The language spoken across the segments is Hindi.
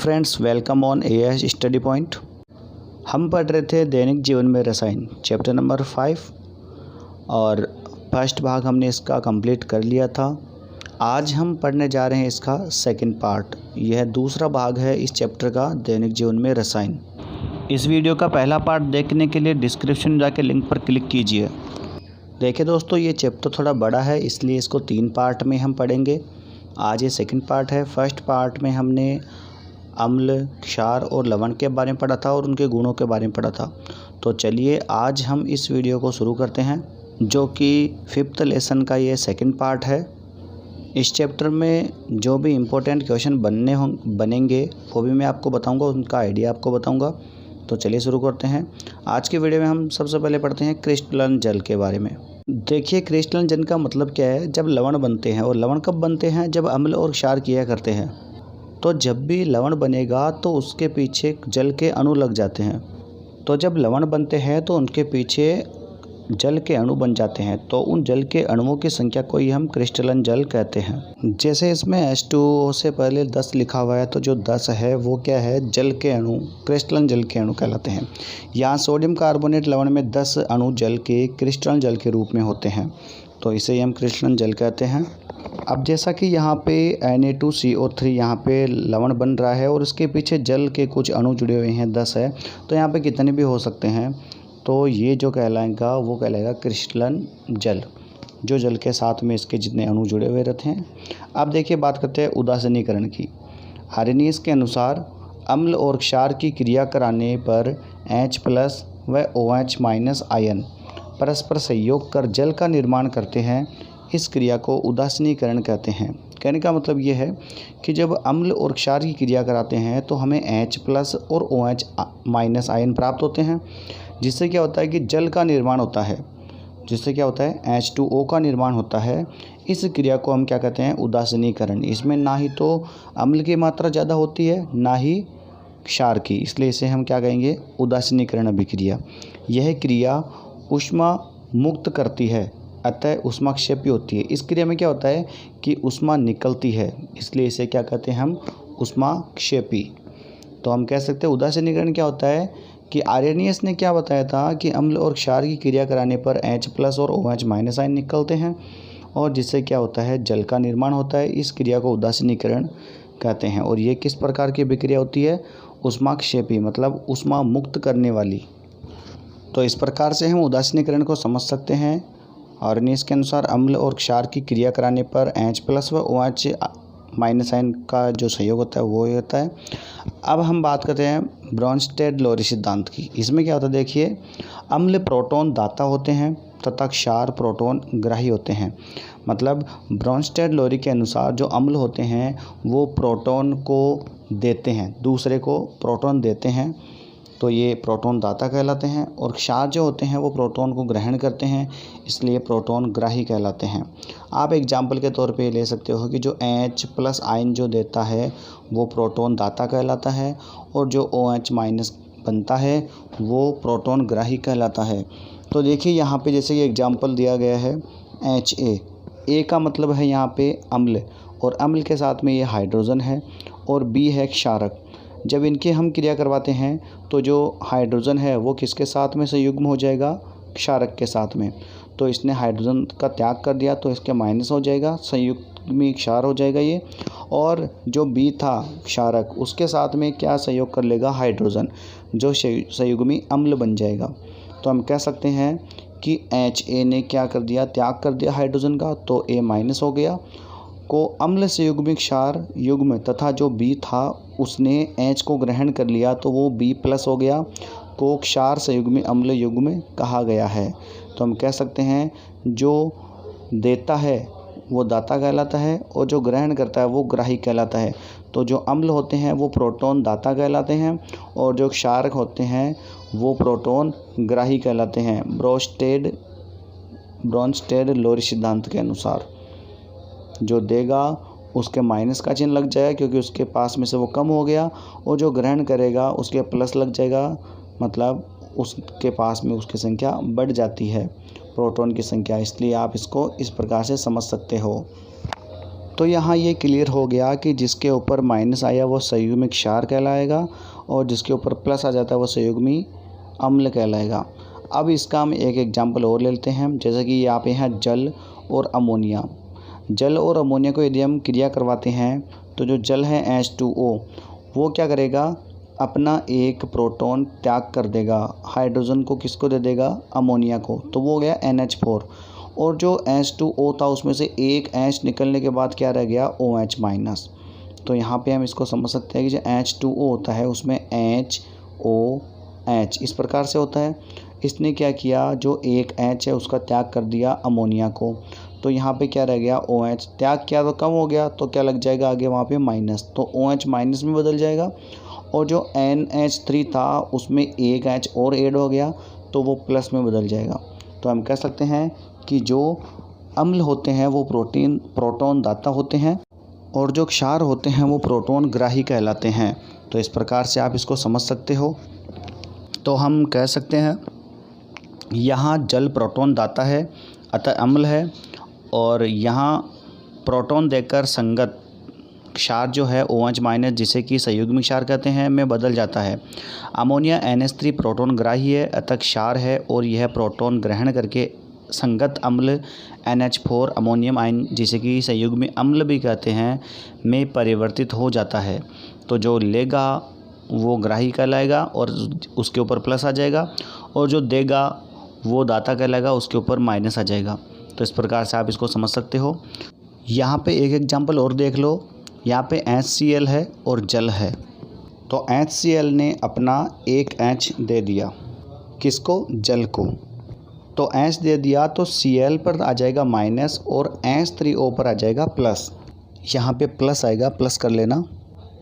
Friends, welcome on as study point. हम पढ़ रहे थे दैनिक जीवन में रसायन चैप्टर नंबर 5 और फर्स्ट भाग हमने इसका कंप्लीट कर लिया था। आज हम पढ़ने जा रहे हैं इसका सेकंड पार्ट। यह दूसरा भाग है इस चैप्टर का, दैनिक जीवन में रसायन। इस वीडियो का पहला पार्ट देखने के लिए डिस्क्रिप्शन में जाके लिंक पर क्लिक कीजिए। देखिए दोस्तों, ये चैप्टर थोड़ा बड़ा है, इसलिए इसको 3 पार्ट में हम पढ़ेंगे। आज ये सेकंड पार्ट है। फर्स्ट पार्ट में हमने अम्ल, क्षार और लवण के बारे में पढ़ा था और उनके गुणों के बारे में पढ़ा था। तो चलिए आज हम इस वीडियो को शुरू करते हैं, जो कि 5th लेसन का ये सेकंड पार्ट है। इस चैप्टर में जो भी इम्पोर्टेंट क्वेश्चन बनेंगे वो भी मैं आपको बताऊंगा, उनका आइडिया आपको बताऊंगा। तो चलिए शुरू करते हैं। आज की वीडियो में हम सबसे पहले पढ़ते हैं क्रिस्टलन जल के बारे में। देखिए, क्रिस्टलन जल का मतलब क्या है। जब लवण बनते हैं, और लवण कब बनते हैं, जब अम्ल और क्षार किया करते हैं। तो जब भी लवण बनेगा तो उसके पीछे जल के अणु लग जाते हैं। तो जब लवण बनते हैं तो उनके पीछे जल के अणु बन जाते हैं। तो उन जल के अणुओं की संख्या को ही हम क्रिस्टलन जल कहते हैं। जैसे इसमें H2O से पहले 10 लिखा हुआ है, तो जो 10 है वो क्या है, जल के अणु, क्रिस्टलन जल के अणु कहलाते हैं। यहाँ सोडियम कार्बोनेट लवण में 10 अणु जल के क्रिस्टलन जल के रूप में होते हैं, तो इसे हम क्रिस्टलन जल कहते हैं। अब जैसा कि यहाँ पे Na2CO3 यहाँ पे लवण बन रहा है और उसके पीछे जल के कुछ अणु जुड़े हुए हैं, 10 है। तो यहाँ पे कितने भी हो सकते हैं, तो ये जो कहलाएगा वो कहलाएगा क्रिस्टलन जल, जो जल के साथ में इसके जितने अणु जुड़े हुए रहते हैं। अब देखिए, बात करते हैं उदासीनीकरण की। आर्हेनियस के अनुसार अम्ल और क्षार की क्रिया कराने पर H+ व OH- आयन परस्पर सहयोग कर जल का निर्माण करते हैं। इस क्रिया को उदासीनीकरण कहते हैं। कहने का मतलब ये है कि जब अम्ल और क्षार की क्रिया कराते हैं तो हमें H+ और OH- आयन प्राप्त होते हैं, जिससे क्या होता है कि जल का निर्माण होता है, जिससे क्या होता है H2O का निर्माण होता है। इस क्रिया को हम क्या कहते हैं, उदासीनीकरण। इसमें ना ही तो अम्ल की मात्रा ज़्यादा होती है, ना ही क्षार की, इसलिए इसे हम क्या कहेंगे, उदासीनीकरण अभिक्रिया। यह क्रिया ऊष्मा मुक्त करती है, अतः ऊष्माक्षेपी होती है। इस क्रिया में क्या होता है कि ऊष्मा निकलती है, इसलिए इसे क्या कहते हैं हम, ऊष्माक्षेपी। तो हम कह सकते हैं उदासीनीकरण क्या होता है कि आर्हेनियस ने क्या बताया था कि अम्ल और क्षार की क्रिया कराने पर H+ और OH- आयन निकलते हैं, और जिससे क्या होता है, जल का निर्माण होता है। इस क्रिया को उदासीनीकरण कहते हैं। और ये किस प्रकार की अभिक्रिया होती है, ऊष्माक्षेपी, मतलब ऊष्मा मुक्त करने वाली। तो इस प्रकार से हम उदासीनीकरण को समझ सकते हैं। आर्हेनियस के अनुसार अम्ल और क्षार की क्रिया कराने पर H+ व OH- आयन का जो सहयोग होता है वो होता है। अब हम बात करते हैं ब्रोंस्टेड-लोरी सिद्धांत की। इसमें क्या होता है, देखिए, अम्ल प्रोटॉन दाता होते हैं तथा क्षार प्रोटॉन ग्राही होते हैं। मतलब ब्रोंस्टेड-लोरी के अनुसार जो अम्ल होते हैं वो प्रोटॉन को देते हैं, दूसरे को प्रोटॉन देते हैं, तो ये प्रोटॉन दाता कहलाते हैं। और क्षार जो होते हैं वो प्रोटॉन को ग्रहण करते हैं, इसलिए प्रोटॉन ग्राही कहलाते हैं। आप एग्जाम्पल के तौर पे ले सकते हो कि जो H+ आयन जो देता है वो प्रोटॉन दाता कहलाता है, और जो OH- बनता है वो प्रोटॉन ग्राही कहलाता है। तो देखिए, यहाँ पे जैसे कि एग्जाम्पल दिया गया है A का मतलब है यहाँ पे अम्ल, और अम्ल के साथ में ये हाइड्रोजन है, और B है क्षारक। जब इनकी हम क्रिया करवाते हैं तो जो हाइड्रोजन है वो किसके साथ में संयुग्म हो जाएगा, क्षारक के साथ में। तो इसने हाइड्रोजन का त्याग कर दिया तो इसके माइनस हो जाएगा, संयुग्मी क्षार हो जाएगा ये। और जो B था क्षारक, उसके साथ में क्या सहयोग कर लेगा, हाइड्रोजन, जो संयुग्मी अम्ल बन जाएगा। तो हम कह सकते हैं कि Ha ने क्या कर दिया, त्याग कर दिया हाइड्रोजन का, तो A- हो गया। को अम्ल संयुग्मी क्षार युग्म तथा जो B था उसने H को ग्रहण कर लिया, तो वो B+ हो गया, को क्षार संयुग्मी अम्ल युग्म कहा गया है। तो हम कह सकते हैं जो देता है वो दाता कहलाता है, और जो ग्रहण करता है वो ग्राही कहलाता है। तो जो अम्ल होते हैं वो प्रोटॉन दाता कहलाते हैं, और जो क्षारक होते हैं वो प्रोटॉन ग्राही कहलाते हैं, ब्रोंस्टेड-लोरी सिद्धांत के अनुसार। जो देगा उसके माइनस का चिन्ह लग जाएगा, क्योंकि उसके पास में से वो कम हो गया, और जो ग्रहण करेगा उसके प्लस लग जाएगा, मतलब उसके पास में उसकी संख्या बढ़ जाती है, प्रोटॉन की संख्या। इसलिए आप इसको इस प्रकार से समझ सकते हो। तो यहाँ ये क्लियर हो गया कि जिसके ऊपर माइनस आया वो संयुग्मी क्षार कहलाएगा और जिसके ऊपर प्लस आ जाता है वो संयुग्मी अम्ल कहलाएगा। अब इसका हम एक एग्जाम्पल और लेते हैं, जैसे कि यहाँ पे है जल और अमोनिया। जल और अमोनिया को यदि हम क्रिया करवाते हैं तो जो जल है H2O वो क्या करेगा, अपना एक प्रोटॉन त्याग कर देगा, हाइड्रोजन को किसको दे देगा, अमोनिया को, तो वो हो गया NH4। और जो H2O था उसमें से एक H निकलने के बाद क्या रह गया, OH माइनस। तो यहाँ पे हम इसको समझ सकते हैं कि जो H2O होता है उसमें HOH इस प्रकार से होता है। इसने क्या किया, जो एक H है उसका त्याग कर दिया अमोनिया को, तो यहाँ पे क्या रह गया, OH त्याग किया तो कम हो गया, तो क्या लग जाएगा आगे वहाँ पे माइनस, तो OH माइनस में बदल जाएगा। और जो NH3 था उसमें एक H और ऐड हो गया तो वो प्लस में बदल जाएगा। तो हम कह सकते हैं कि जो अम्ल होते हैं वो प्रोटॉन दाता होते हैं और जो क्षार होते हैं वो प्रोटॉन ग्राही कहलाते हैं। तो इस प्रकार से आप इसको समझ सकते हो। तो हम कह सकते हैं यहाँ जल प्रोटॉन दाता है अतः अम्ल है, और यहाँ प्रोटॉन देकर संगत क्षार जो है OH माइनस जिसे कि संयुग्मी क्षार कहते हैं में बदल जाता है। अमोनिया NH3 प्रोटॉन ग्राही है अतः क्षार है और यह प्रोटॉन ग्रहण करके संगत अम्ल NH4 अमोनियम आयन जिसे कि संयुग्मी अम्ल भी कहते हैं में परिवर्तित हो जाता है। तो जो लेगा वो ग्राही कहलाएगा और उसके ऊपर प्लस आ जाएगा, और जो देगा वो दाता कहलाएगा, उसके ऊपर माइनस आ जाएगा। तो इस प्रकार से आप इसको समझ सकते हो। यहाँ पे एक एग्जांपल और देख लो, यहाँ पे HCl है और जल है। तो HCl ने अपना एक H दे दिया, किसको, जल को, तो H दे दिया तो Cl पर आ जाएगा माइनस और H3O पर आ जाएगा प्लस। यहाँ पे प्लस आएगा, प्लस कर लेना।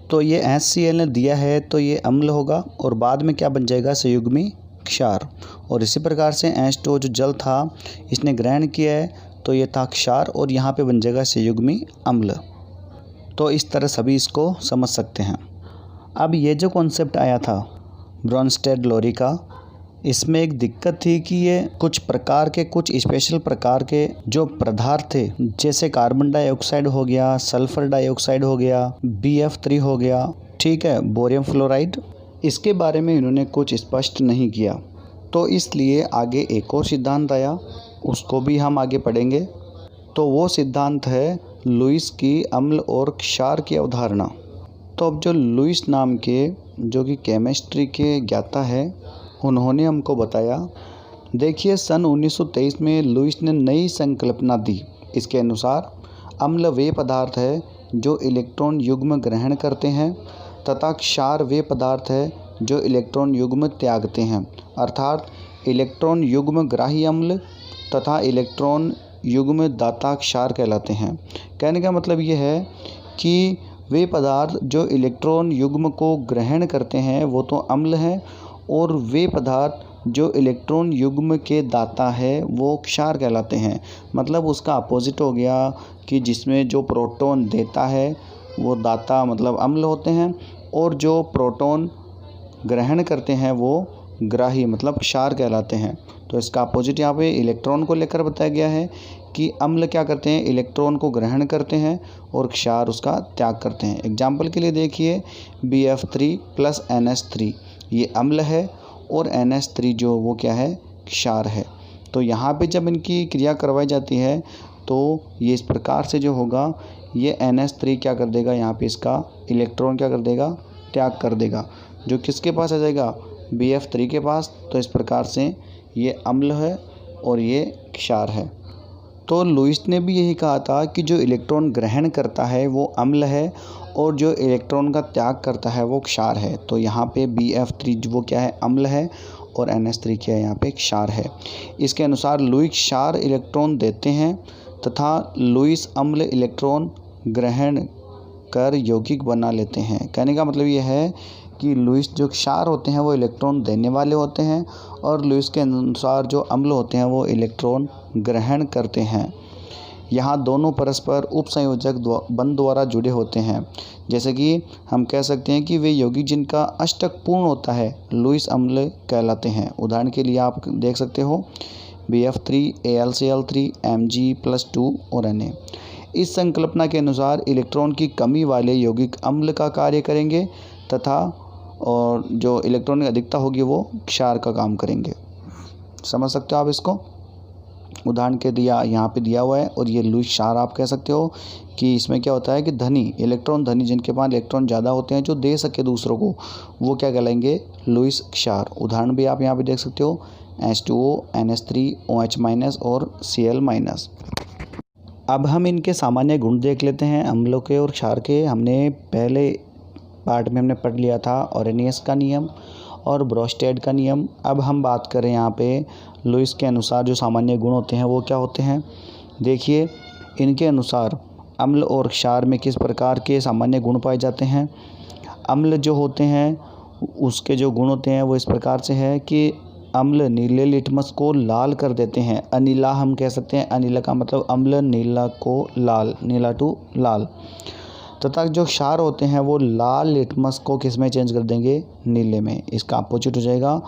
तो ये HCl ने दिया है तो ये अम्ल होगा और बाद में क्या बन जाएगा, संयुग्मी क्षार। और इसी प्रकार से H2O जो जल था इसने ग्रहण किया है तो ये था क्षार और यहाँ पे बन जाएगा संयुग्मी अम्ल। तो इस तरह सभी इसको समझ सकते हैं। अब ये जो कॉन्सेप्ट आया था ब्रोंस्टेड-लोरी का, इसमें एक दिक्कत थी कि ये कुछ स्पेशल प्रकार के जो पदार्थ थे, जैसे कार्बन डाइऑक्साइड हो गया, सल्फर डाइऑक्साइड हो गया, BF3 हो गया, ठीक है, बोरियम फ्लोराइड, इसके बारे में इन्होंने कुछ स्पष्ट नहीं किया। तो इसलिए आगे एक और सिद्धांत आया, उसको भी हम आगे पढ़ेंगे। तो वो सिद्धांत है लुईस की अम्ल और क्षार की अवधारणा। तो अब जो लुईस नाम के जो कि केमिस्ट्री के ज्ञाता है, उन्होंने हमको बताया, देखिए सन 1923 में लुईस ने नई संकल्पना दी। इसके अनुसार अम्ल वे पदार्थ है जो इलेक्ट्रॉन युग्म ग्रहण करते हैं तथा क्षार वे पदार्थ है जो इलेक्ट्रॉन युग्म त्यागते हैं, अर्थात इलेक्ट्रॉन युग्म ग्राही अम्ल तथा इलेक्ट्रॉन युग्म दाता क्षार कहलाते हैं। कहने का मतलब ये है कि वे पदार्थ जो इलेक्ट्रॉन युग्म को ग्रहण करते हैं वो तो अम्ल हैं, और वे पदार्थ जो इलेक्ट्रॉन युग्म के दाता है वो क्षार कहलाते हैं। मतलब उसका अपोजिट हो गया कि जिसमें जो प्रोटॉन देता है वो दाता मतलब अम्ल होते हैं, और जो प्रोटॉन ग्रहण करते हैं वो ग्राही मतलब क्षार कहलाते हैं। तो इसका अपोजिट यहाँ पे इलेक्ट्रॉन को लेकर बताया गया है कि अम्ल क्या करते हैं, इलेक्ट्रॉन को ग्रहण करते हैं और क्षार उसका त्याग करते हैं। एग्जाम्पल के लिए देखिए BF3 प्लस NH3 ये अम्ल है और NH3 जो वो क्या है, क्षार है। तो यहाँ पे जब इनकी क्रिया करवाई जाती है तो ये इस प्रकार से जो होगा, ये NH3 क्या कर देगा, यहाँ पे इसका इलेक्ट्रॉन क्या कर देगा, त्याग कर देगा, जो किसके पास आ जाएगा, BF3 के पास। तो इस प्रकार से ये अम्ल है और ये क्षार है। तो लुईस ने भी यही कहा था कि जो इलेक्ट्रॉन ग्रहण करता है वो अम्ल है और जो इलेक्ट्रॉन का त्याग करता है वो क्षार है। तो यहाँ पे BF3 वो क्या है, अम्ल है, और NH3 क्या है, यहाँ पे क्षार है। इसके अनुसार लुईस क्षार इलेक्ट्रॉन देते हैं तथा लुईस अम्ल इलेक्ट्रॉन ग्रहण कर यौगिक बना लेते हैं। कहने का मतलब ये है कि लुईस जो क्षार होते हैं वो इलेक्ट्रॉन देने वाले होते हैं और लुईस के अनुसार जो अम्ल होते हैं वो इलेक्ट्रॉन ग्रहण करते हैं। यहाँ दोनों परस्पर उपसंयोजक बंध द्वारा जुड़े होते हैं। जैसे कि हम कह सकते हैं कि वे यौगिक जिनका अष्टक पूर्ण होता है लुईस अम्ल कहलाते हैं। उदाहरण के लिए आप देख सकते हो BF3 AlCl3 Mg+2 और Na। इस संकल्पना के अनुसार इलेक्ट्रॉन की कमी वाले यौगिक अम्ल का कार्य करेंगे तथा और जो इलेक्ट्रॉन की अधिकता होगी वो क्षार का काम करेंगे। समझ सकते हो आप इसको। उदाहरण के दिया यहाँ पे दिया हुआ है और ये लुईस क्षार आप कह सकते हो कि इसमें क्या होता है कि धनी इलेक्ट्रॉन, धनी जिनके पास इलेक्ट्रॉन ज़्यादा होते हैं जो दे सके दूसरों को, वो क्या कहलाएंगे, लुईस क्षार। उदाहरण भी आप यहाँ पे देख सकते हो H2O, NH3, OH- और Cl-। अब हम इनके सामान्य गुण देख लेते हैं अम्लों के और क्षार के। हमने पहले पार्ट में हमने पढ़ लिया था ऑरेनियस का नियम और ब्रोस्टेड का नियम। अब हम बात करें यहाँ पे लुईस के अनुसार जो सामान्य गुण होते हैं वो क्या होते हैं। देखिए इनके अनुसार अम्ल और क्षार में किस प्रकार के सामान्य गुण पाए जाते हैं। अम्ल जो होते हैं उसके जो गुण होते हैं वो इस प्रकार से है कि अम्ल नीले लिटमस को लाल कर देते हैं। अनीला हम कह सकते हैं, अनीला का मतलब अम्ल नीला को लाल, नीला टू लाल। तथा जो क्षार होते हैं वो लाल लिटमस को किस में चेंज कर देंगे, नीले में। इसका अपोजिट हो जाएगा,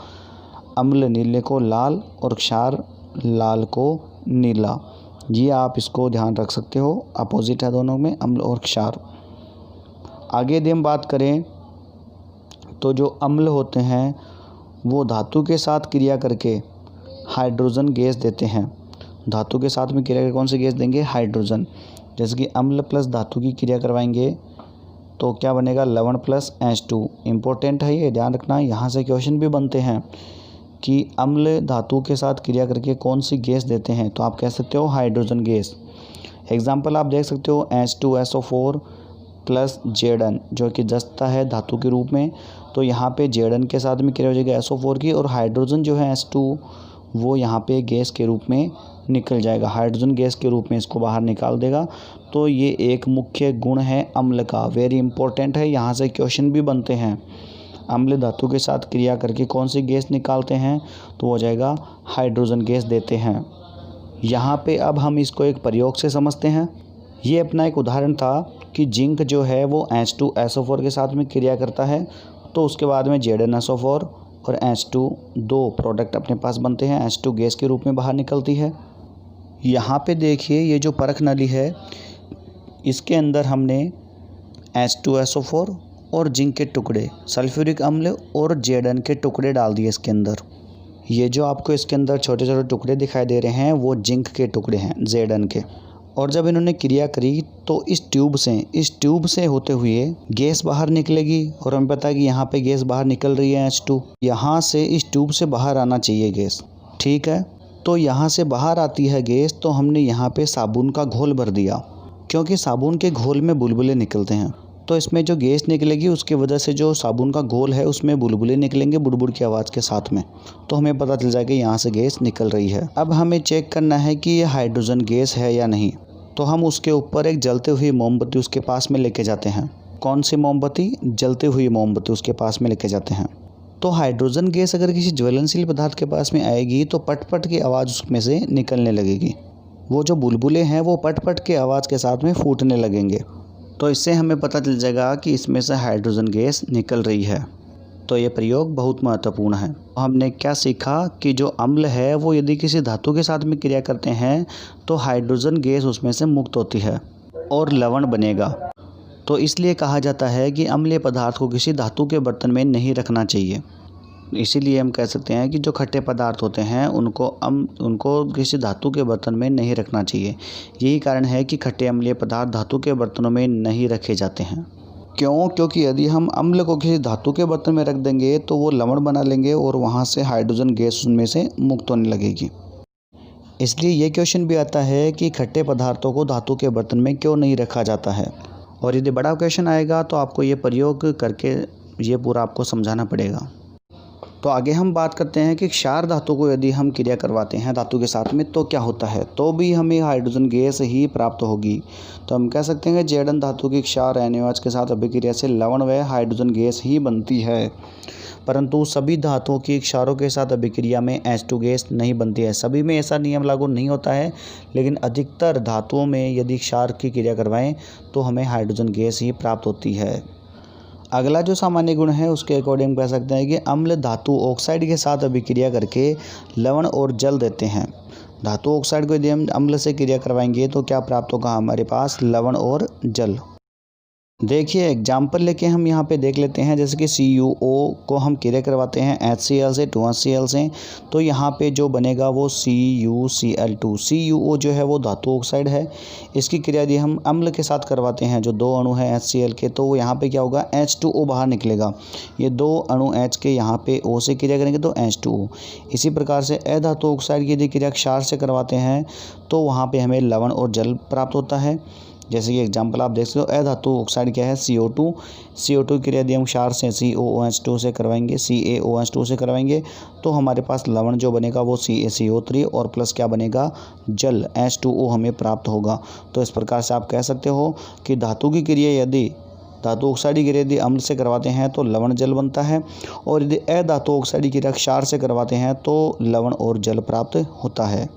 अम्ल नीले को लाल और क्षार लाल को नीला। ये आप इसको ध्यान रख सकते हो, अपोजिट है दोनों में, अम्ल और क्षार। आगे यदि हम बात करें तो जो अम्ल होते हैं वो धातु के साथ क्रिया करके हाइड्रोजन गैस देते हैं। धातु के साथ में क्रिया करके कौन सी गैस देंगे, हाइड्रोजन। जैसे कि अम्ल प्लस धातु की क्रिया करवाएंगे तो क्या बनेगा, लवण प्लस H2। इम्पोर्टेंट है ये, ध्यान रखना। यहाँ से क्वेश्चन भी बनते हैं कि अम्ल धातु के साथ क्रिया करके कौन सी गैस देते हैं, तो आप कह सकते हो हाइड्रोजन गैस। एग्जाम्पल आप देख सकते हो H2SO4 प्लस Zn जो कि जस्ता है धातु के रूप में, तो यहाँ पे Zn के साथ में क्रिया हो जाएगी SO4 की और हाइड्रोजन जो है H2 वो यहाँ पे गैस के रूप में निकल जाएगा, हाइड्रोजन गैस के रूप में इसको बाहर निकाल देगा। तो ये एक मुख्य गुण है अम्ल का, वेरी इंपॉर्टेंट है, यहाँ से क्वेश्चन भी बनते हैं। अम्ल धातु के साथ क्रिया करके कौन सी गैस निकालते हैं, तो हो जाएगा हाइड्रोजन गैस देते हैं। यहाँ पे अब हम इसको एक प्रयोग से समझते हैं। ये अपना एक उदाहरण था कि जिंक जो है वो H2SO4 के साथ में क्रिया करता है, तो उसके बाद में ZnSO4 और H2 दो प्रोडक्ट अपने पास बनते हैं, H2 गैस के रूप में बाहर निकलती है। यहाँ पे देखिए ये जो परख नली है इसके अंदर हमने H2SO4 और जिंक के टुकड़े, सल्फ्यूरिक अम्ल और Zn के टुकड़े डाल दिए इसके अंदर। ये जो आपको इसके अंदर छोटे छोटे टुकड़े दिखाई दे रहे हैं वो जिंक के टुकड़े हैं, Zn के। और जब इन्होंने क्रिया करी तो इस ट्यूब से होते हुए गैस बाहर निकलेगी और हमें पता है कि यहाँ पे गैस बाहर निकल रही है H2। यहाँ से इस ट्यूब से बाहर आना चाहिए गैस, ठीक है। तो यहाँ से बाहर आती है गैस, तो हमने यहाँ पे साबुन का घोल भर दिया, क्योंकि साबुन के घोल में बुलबुले निकलते हैं। तो इसमें जो गैस निकलेगी उसकी वजह से जो साबुन का घोल है उसमें बुलबुले निकलेंगे बुड़बुड़ की आवाज़ के साथ में, तो हमें पता चल जाएगा यहाँ से गैस निकल रही है। अब हमें चेक करना है कि ये हाइड्रोजन गैस है या नहीं, तो हम उसके ऊपर एक जलते हुई मोमबत्ती उसके पास में लेके जाते हैं। कौन सी मोमबत्ती, जलती हुई मोमबत्ती उसके पास में लेके जाते हैं। तो हाइड्रोजन गैस अगर किसी ज्वलनशील पदार्थ के पास में आएगी तो पट पट की आवाज़ उसमें से निकलने लगेगी, वो जो बुलबुले हैं वो पट पट की आवाज़ के साथ में फूटने लगेंगे। तो इससे हमें पता चल जाएगा कि इसमें से हाइड्रोजन गैस निकल रही है। तो ये प्रयोग बहुत महत्वपूर्ण है। हमने क्या सीखा कि जो अम्ल है वो यदि किसी धातु के साथ में क्रिया करते हैं तो हाइड्रोजन गैस उसमें से मुक्त होती है और लवण बनेगा। तो इसलिए कहा जाता है कि अम्लीय पदार्थ को किसी धातु के बर्तन में नहीं रखना चाहिए। इसीलिए हम कह सकते हैं कि जो खट्टे पदार्थ होते हैं उनको किसी धातु के बर्तन में नहीं रखना चाहिए। यही कारण है कि खट्टे अम्लीय पदार्थ धातु के बर्तनों में नहीं रखे जाते हैं। क्यों? क्योंकि यदि हम अम्ल को किसी धातु के बर्तन में रख देंगे तो वो लवण बना लेंगे और वहाँ से हाइड्रोजन गैस उनमें से मुक्त होने लगेगी। इसलिए ये क्वेश्चन भी आता है कि खट्टे पदार्थों को धातु के बर्तन में क्यों नहीं रखा जाता है। और यदि बड़ा क्वेश्चन आएगा तो आपको ये प्रयोग करके ये पूरा आपको समझाना पड़ेगा। तो आगे हम बात करते हैं कि क्षार धातु को यदि हम क्रिया करवाते हैं धातु के साथ में तो क्या होता है, तो भी हमें हाइड्रोजन गैस ही प्राप्त होगी। तो हम कह सकते हैं कि Zn धातु की क्षार NaOH के साथ अभिक्रिया से लवण व हाइड्रोजन गैस ही बनती है, परंतु सभी धातुओं की क्षारों के साथ अभिक्रिया में H2 गैस नहीं बनती है। सभी में ऐसा नियम लागू नहीं होता है, लेकिन अधिकतर धातुओं में यदि क्षार की क्रिया करवाएं तो हमें हाइड्रोजन गैस ही प्राप्त होती है। अगला जो सामान्य गुण है उसके अकॉर्डिंग कह सकते हैं कि अम्ल धातु ऑक्साइड के साथ अभिक्रिया करके लवण और जल देते हैं। धातु ऑक्साइड को यदि हम अम्ल से क्रिया करवाएंगे तो क्या प्राप्त होगा हमारे पास, लवण और जल। देखिए एग्जाम्पल लेके हम यहाँ पे देख लेते हैं, जैसे कि CuO को हम क्रिया करवाते हैं HCl से 2HCl से, तो यहाँ पे जो बनेगा वो CuCl2। CuO जो है वो धातु ऑक्साइड है, इसकी क्रिया यदि हम अम्ल के साथ करवाते हैं, जो दो अणु हैं HCl के, तो यहाँ पे क्या होगा, H2O बाहर निकलेगा। ये दो अणु H के यहाँ पे O से क्रिया करेंगे तो H2O। इसी प्रकार से अधातु ऑक्साइड की यदि क्रिया क्षार से करवाते हैं तो वहाँ पर हमें लवण और जल प्राप्त होता है। जैसे कि एग्जाम्पल आप देख सकते हो, अधातु ऑक्साइड क्या है, CO2। CO2 की क्रिया यदि हम क्षार से COOH2 से करवाएंगे, CaOH2 से करवाएंगे, तो हमारे पास लवण जो बनेगा वो CaCO3 और प्लस क्या बनेगा, जल H2O हमें प्राप्त होगा। तो इस प्रकार से आप कह सकते हो कि धातु की क्रिया यदि धातु ऑक्साइड की क्रिया यदि अम्ल से करवाते हैं तो लवण जल बनता है, और यदि अधातु ऑक्साइड की क्रिया क्षार से करवाते हैं तो लवण और जल प्राप्त होता है।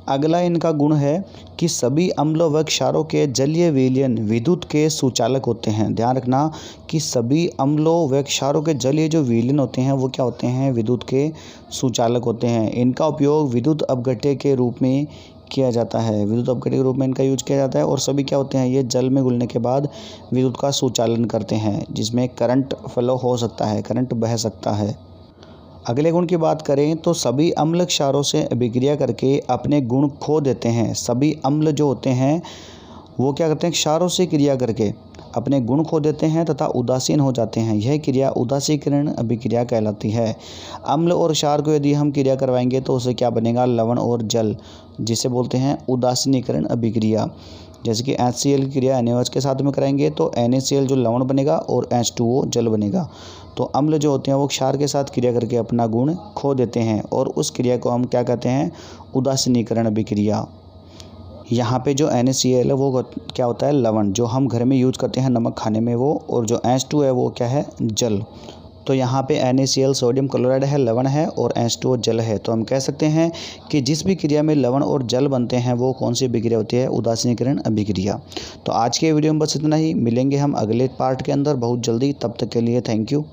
अगला इनका गुण है कि सभी अम्लों व क्षारों के जलीय विलयन विद्युत के सुचालक होते हैं। ध्यान रखना कि सभी अम्लों व क्षारों के जलीय जो विलयन होते हैं वो क्या होते हैं, विद्युत के सुचालक होते हैं। इनका उपयोग विद्युत अपघट्य के रूप में किया जाता है, विद्युत अपघट्य के रूप में इनका यूज किया जाता है। और सभी क्या होते हैं, ये जल में घुलने के बाद विद्युत का सुचालन करते हैं, जिसमें करंट फ्लो हो सकता है, करंट बह सकता है। अगले गुण की बात करें तो सभी अम्ल क्षारों से अभिक्रिया करके अपने गुण खो देते हैं। सभी अम्ल जो होते हैं वो क्या करते हैं, क्षारों से क्रिया करके अपने गुण खो देते हैं तथा उदासीन हो जाते हैं। यह क्रिया उदासीकरण अभिक्रिया कहलाती है। अम्ल और क्षार को यदि हम क्रिया करवाएंगे तो उसे क्या बनेगा, लवण और जल, जिसे बोलते हैं उदासीनीकरण अभिक्रिया। जैसे कि HCl की क्रिया NaOH के साथ में कराएंगे तो NaCl जो लवण बनेगा और H2O जल बनेगा। तो अम्ल जो होते हैं वो क्षार के साथ क्रिया करके अपना गुण खो देते हैं, और उस क्रिया को हम क्या कहते हैं, उदासीनीकरण अभिक्रिया। यहाँ पे जो NaCl है वो क्या होता है, लवण, जो हम घर में यूज करते हैं नमक खाने में वो, और जो H2 है वो क्या है, जल। तो यहाँ पे NaCl सोडियम क्लोराइड है, लवण है, और H2O जल है। तो हम कह सकते हैं कि जिस भी क्रिया में लवण और जल बनते हैं वो कौन सी अभिक्रिया होती है, उदासीनीकरण अभिक्रिया। तो आज के वीडियो में बस इतना ही, मिलेंगे हम अगले पार्ट के अंदर बहुत जल्दी, तब तक के लिए थैंक यू।